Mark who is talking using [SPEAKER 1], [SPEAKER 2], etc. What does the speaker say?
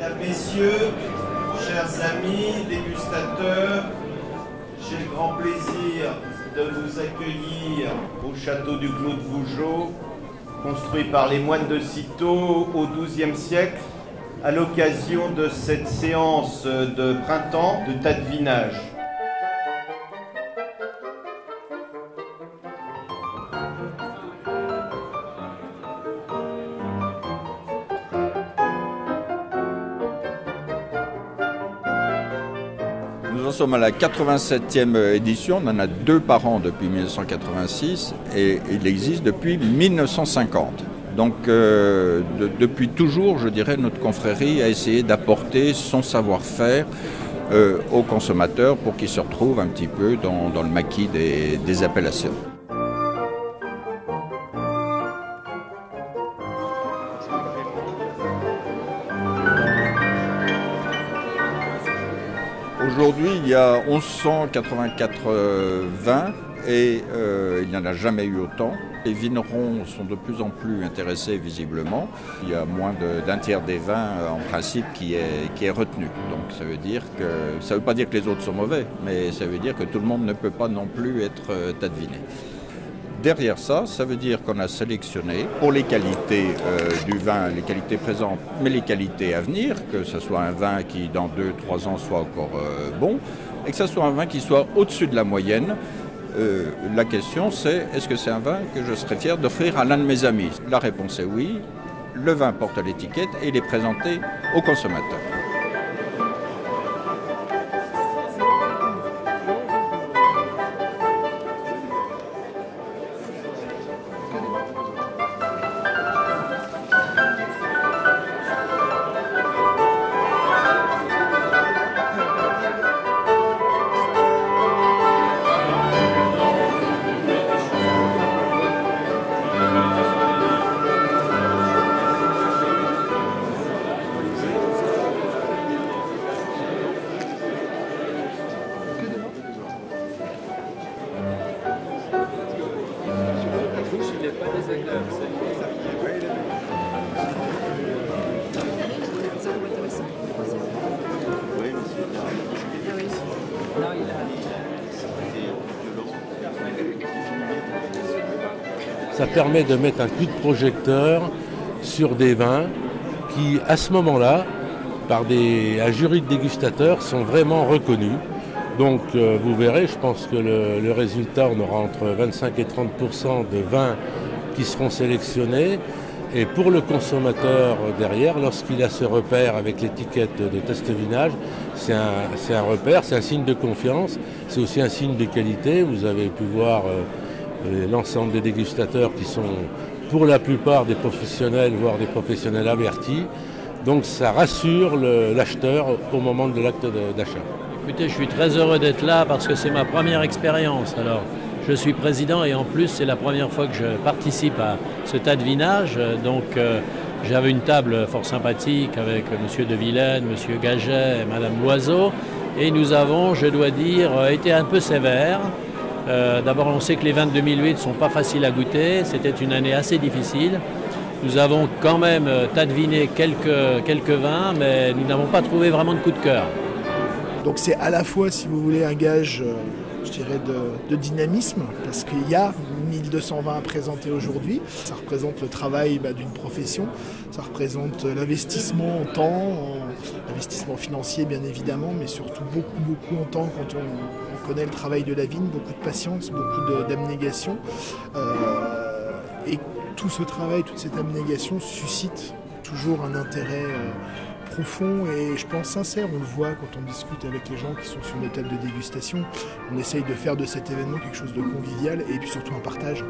[SPEAKER 1] Mesdames, Messieurs, chers amis, dégustateurs, j'ai le grand plaisir de vous accueillir au château du Clos de Vougeot, construit par les moines de Cîteaux au XIIe siècle, à l'occasion de cette séance de printemps de tadevinage.
[SPEAKER 2] Nous en sommes à la 87e édition, on en a 2 par an depuis 1986 et il existe depuis 1950. Donc depuis toujours, je dirais, notre confrérie a essayé d'apporter son savoir-faire aux consommateurs pour qu'ils se retrouvent un petit peu dans le maquis des appellations. Aujourd'hui, il y a 1184 vins et il n'y en a jamais eu autant. Les vignerons sont de plus en plus intéressés visiblement. Il y a moins d'un tiers des vins en principe qui est retenu. Donc ça ne veut pas dire que les autres sont mauvais, mais ça veut dire que tout le monde ne peut pas non plus être tadeviné. Derrière ça, ça veut dire qu'on a sélectionné pour les qualités du vin, les qualités présentes, mais les qualités à venir, que ce soit un vin qui dans 2-3 ans soit encore bon, et que ce soit un vin qui soit au-dessus de la moyenne. La question c'est, est-ce que c'est un vin que je serais fier d'offrir à l'un de mes amis? La réponse est oui, le vin porte l'étiquette et il est présenté aux consommateurs.
[SPEAKER 3] Ça permet de mettre un coup de projecteur sur des vins qui, à ce moment-là, par un jury de dégustateurs, sont vraiment reconnus. Donc vous verrez, je pense que le résultat, on aura entre 25 et 30% de vins qui seront sélectionnés. Et pour le consommateur derrière, lorsqu'il a ce repère avec l'étiquette de test-vinage, c'est un repère, c'est un signe de confiance, c'est aussi un signe de qualité. Vous avez pu voir l'ensemble des dégustateurs qui sont pour la plupart des professionnels, voire des professionnels avertis. Donc ça rassure l'acheteur au moment de l'acte d'achat.
[SPEAKER 4] Écoutez, je suis très heureux d'être là parce que c'est ma première expérience. Alors, je suis président et en plus c'est la première fois que je participe à ce tadevinage. Donc j'avais une table fort sympathique avec M. De Vilaine, M. Gaget et Mme Loiseau. Et nous avons, je dois dire, été un peu sévères. D'abord, on sait que les vins de 2008 ne sont pas faciles à goûter. C'était une année assez difficile. Nous avons quand même tadeviné quelques vins, mais nous n'avons pas trouvé vraiment de coup de cœur.
[SPEAKER 5] Donc c'est à la fois, si vous voulez, un gage, je dirais, de dynamisme, parce qu'il y a 1200 vins à présenter aujourd'hui. Ça représente le travail d'une profession, ça représente l'investissement en temps, l'investissement financier bien évidemment, mais surtout beaucoup en temps quand on connaît le travail de la vigne, beaucoup de patience, beaucoup d'abnégation. Et tout ce travail, toute cette abnégation suscite toujours un intérêt profond et je pense sincère. On le voit quand on discute avec les gens qui sont sur nos tables de dégustation. On essaye de faire de cet événement quelque chose de convivial et puis surtout un partage.